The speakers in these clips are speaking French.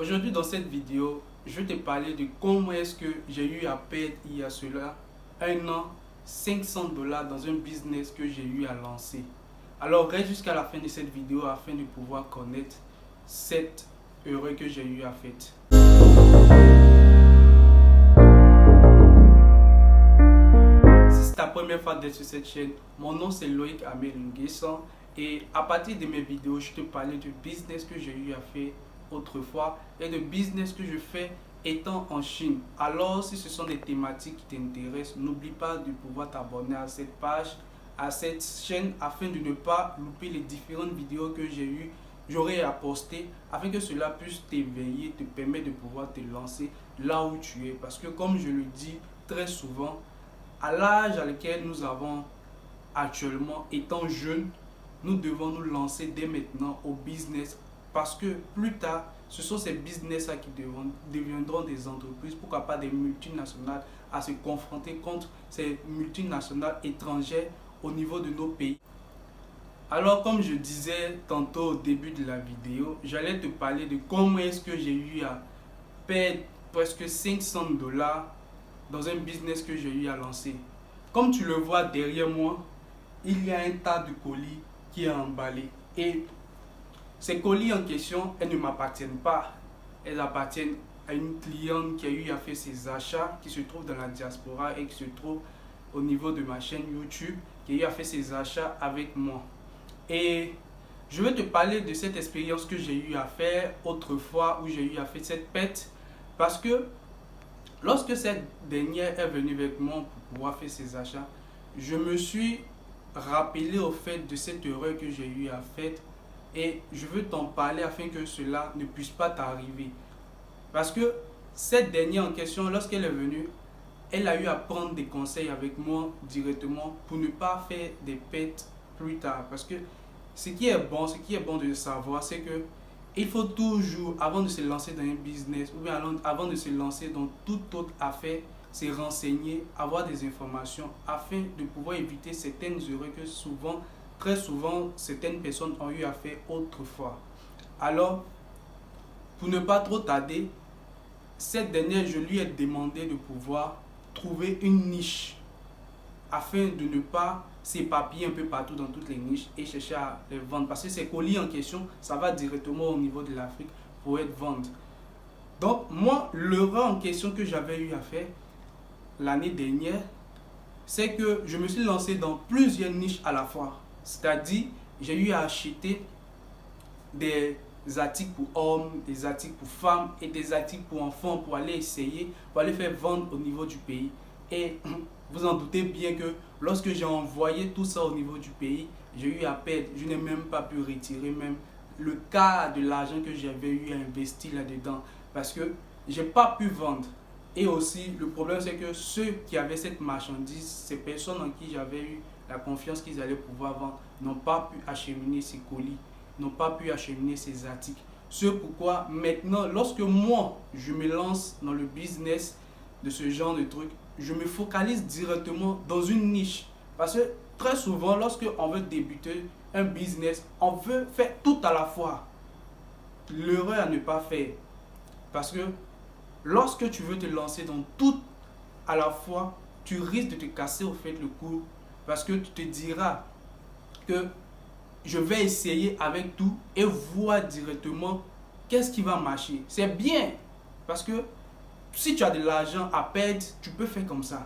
Aujourd'hui dans cette vidéo, je vais te parler de comment est-ce que j'ai eu à perdre il y a cela un an 500 $ dans un business que j'ai eu à lancer. Alors reste jusqu'à la fin de cette vidéo afin de pouvoir connaître cette erreur que j'ai eu à faire. Si c'est ta première fois d'être sur cette chaîne, mon nom c'est Loïc Amel Nguessan et à partir de mes vidéos, je te parlais du business que j'ai eu à faire autrefois et de business que je fais étant en Chine. Alors si ce sont des thématiques qui t'intéressent, n'oublie pas de pouvoir t'abonner à cette page, à cette chaîne afin de ne pas louper les différentes vidéos que j'aurai à poster afin que cela puisse t'éveiller, te permettre de pouvoir te lancer là où tu es. Parce que comme je le dis très souvent, à l'âge à lequel nous avons actuellement, étant jeunes, nous devons nous lancer dès maintenant au business parce que plus tard, ce sont ces business-là qui deviendront des entreprises, pourquoi pas des multinationales, à se confronter contre ces multinationales étrangères au niveau de nos pays. Alors comme je disais tantôt au début de la vidéo, j'allais te parler de comment est-ce que j'ai eu à perdre presque 500 $ dans un business que j'ai eu à lancer. Comme tu le vois derrière moi, il y a un tas de colis qui est emballé. Et ces colis en question, elles ne m'appartiennent pas. Elles appartiennent à une cliente qui a eu à faire ses achats, qui se trouve dans la diaspora et qui se trouve au niveau de ma chaîne YouTube, qui a eu à faire ses achats avec moi. Et je vais te parler de cette expérience que j'ai eu à faire autrefois, où j'ai eu à faire cette perte, parce que lorsque cette dernière est venue avec moi pour pouvoir faire ses achats, je me suis rappelé au fait de cette erreur que j'ai eu à faire et je veux t'en parler afin que cela ne puisse pas t'arriver. Parce que cette dernière en question, lorsqu'elle est venue, elle a eu à prendre des conseils avec moi directement pour ne pas faire des pertes plus tard. Parce que ce qui est bon de savoir, c'est que il faut toujours, avant de se lancer dans un business ou bien avant de se lancer dans toute autre affaire, se renseigner, avoir des informations afin de pouvoir éviter certaines erreurs que très souvent, certaines personnes ont eu à faire autrefois. Alors, pour ne pas trop tarder, cette dernière, je lui ai demandé de pouvoir trouver une niche afin de ne pas s'éparpiller un peu partout dans toutes les niches et chercher à les vendre. Parce que ces colis en question, ça va directement au niveau de l'Afrique pour être vendu. Donc, moi, l'erreur en question que j'avais eu à faire l'année dernière, c'est que je me suis lancé dans plusieurs niches à la fois. C'est-à-dire, j'ai eu à acheter des articles pour hommes, des articles pour femmes et des articles pour enfants pour aller essayer, pour aller faire vendre au niveau du pays. Et vous en doutez bien que lorsque j'ai envoyé tout ça au niveau du pays, j'ai eu à perdre. Je n'ai même pas pu retirer même le quart de l'argent que j'avais eu à investir là-dedans. Parce que je n'ai pas pu vendre. Et aussi, le problème, c'est que ceux qui avaient cette marchandise, ces personnes en qui j'avais eu la confiance qu'ils allaient pouvoir vendre, n'ont pas pu acheminer ces colis, n'ont pas pu acheminer ces articles. C'est pourquoi maintenant, lorsque moi, je me lance dans le business de ce genre de trucs, je me focalise directement dans une niche. Parce que très souvent, lorsque on veut débuter un business, on veut faire tout à la fois. L'erreur à ne pas faire. Parce que lorsque tu veux te lancer dans tout à la fois, tu risques de te casser au fait le cou. Parce que tu te diras que je vais essayer avec tout et voir directement qu'est-ce qui va marcher. C'est bien parce que si tu as de l'argent à perdre, tu peux faire comme ça.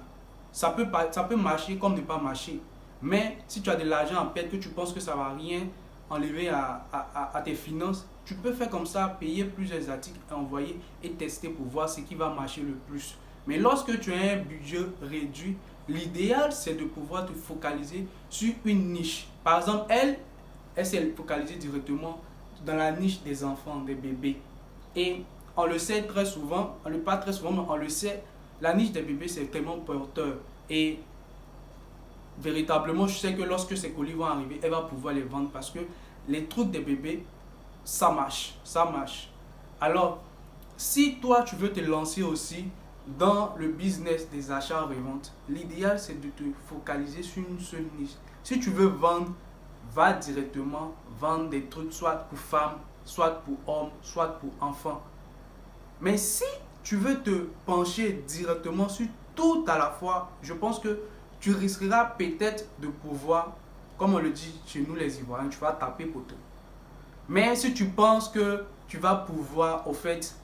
Ça peut marcher comme ne pas marcher. Mais si tu as de l'argent à perdre, que tu penses que ça ne va rien enlever à tes finances, tu peux faire comme ça, payer plusieurs articles, envoyer et tester pour voir ce qui va marcher le plus. Mais lorsque tu as un budget réduit, l'idéal c'est de pouvoir te focaliser sur une niche. Par exemple, elle s'est focalisée directement dans la niche des enfants, des bébés. Et on le sait très souvent, pas très souvent, mais on le sait, la niche des bébés c'est tellement porteur. Et véritablement, je sais que lorsque ces colis vont arriver, elle va pouvoir les vendre parce que les trucs des bébés, ça marche, ça marche. Alors, si toi tu veux te lancer aussi dans le business des achats-reventes, l'idéal c'est de te focaliser sur une seule niche. Si tu veux vendre, va directement vendre des trucs soit pour femmes, soit pour hommes, soit pour enfants. Mais si tu veux te pencher directement sur tout à la fois, je pense que tu risqueras peut-être de pouvoir, comme on le dit chez nous les Ivoiriens, tu vas taper poteau. Mais si tu penses que tu vas pouvoir, au fait,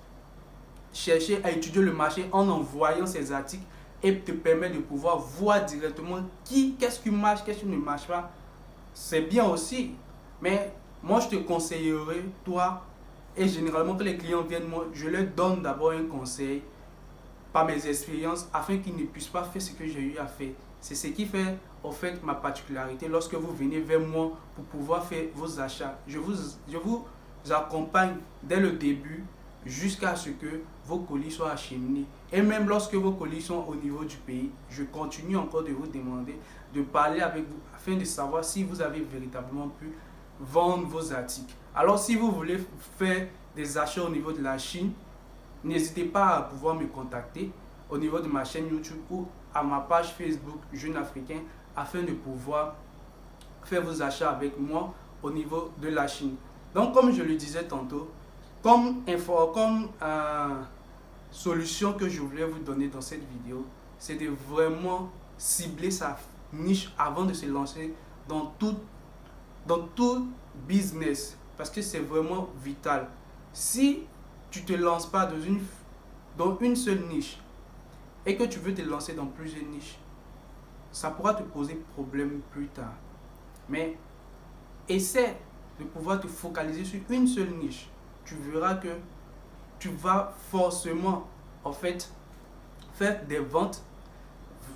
chercher à étudier le marché en envoyant ces articles et te permettre de pouvoir voir directement qu'est-ce qui marche, qu'est-ce qui ne marche pas, c'est bien aussi. Mais moi, je te conseillerais, toi, et généralement quand les clients viennent, moi, je leur donne d'abord un conseil par mes expériences afin qu'ils ne puissent pas faire ce que j'ai eu à faire. C'est ce qui fait en fait ma particularité lorsque vous venez vers moi pour pouvoir faire vos achats. Je vous accompagne dès le début jusqu'à ce que vos colis soient acheminés. Et même lorsque vos colis sont au niveau du pays, je continue encore de vous demander de parler avec vous afin de savoir si vous avez véritablement pu vendre vos articles. Alors si vous voulez faire des achats au niveau de la Chine, n'hésitez pas à pouvoir me contacter au niveau de ma chaîne YouTube ou à ma page Facebook Jeune Africain afin de pouvoir faire vos achats avec moi au niveau de la Chine. Donc comme je le disais tantôt, comme solution que je voulais vous donner dans cette vidéo, c'est de vraiment cibler sa niche avant de se lancer dans tout business, parce que c'est vraiment vital. Si tu te lances pas dans une seule niche et que tu veux te lancer dans plusieurs niches, ça pourra te poser problème plus tard. Mais essaie de pouvoir te focaliser sur une seule niche. Tu verras que tu vas forcément en fait faire des ventes.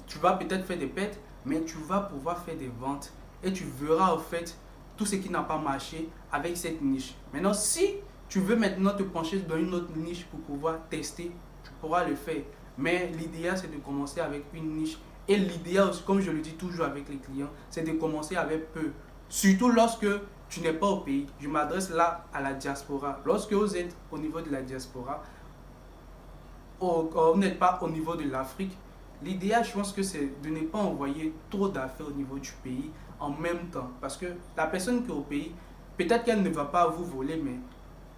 Tu vas peut-être faire des pertes, mais tu vas pouvoir faire des ventes et tu verras en fait tout ce qui n'a pas marché avec cette niche. Maintenant, si tu veux maintenant te pencher dans une autre niche pour pouvoir tester, tu pourras le faire. Mais l'idéal, c'est de commencer avec une niche. Et l'idéal, comme je le dis toujours avec les clients, c'est de commencer avec peu. Surtout lorsque tu n'es pas au pays. Je m'adresse là à la diaspora. Lorsque vous êtes au niveau de la diaspora, vous n'êtes pas au niveau de l'Afrique, l'idéal, je pense que c'est de ne pas envoyer trop d'affaires au niveau du pays en même temps. Parce que la personne qui est au pays, peut-être qu'elle ne va pas vous voler, mais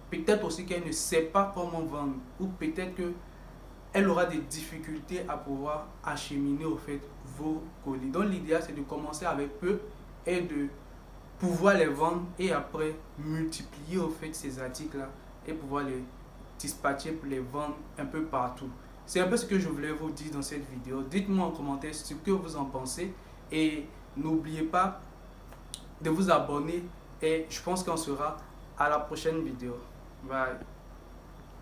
peut-être aussi qu'elle ne sait pas comment vendre. Ou peut-être qu'elle aura des difficultés à pouvoir acheminer au fait vos colis. Donc l'idéal, c'est de commencer avec peu et de pouvoir les vendre et après multiplier au fait ces articles-là et pouvoir les dispatcher pour les vendre un peu partout. C'est un peu ce que je voulais vous dire dans cette vidéo. Dites-moi en commentaire ce que vous en pensez et n'oubliez pas de vous abonner et je pense qu'on sera à la prochaine vidéo. Bye.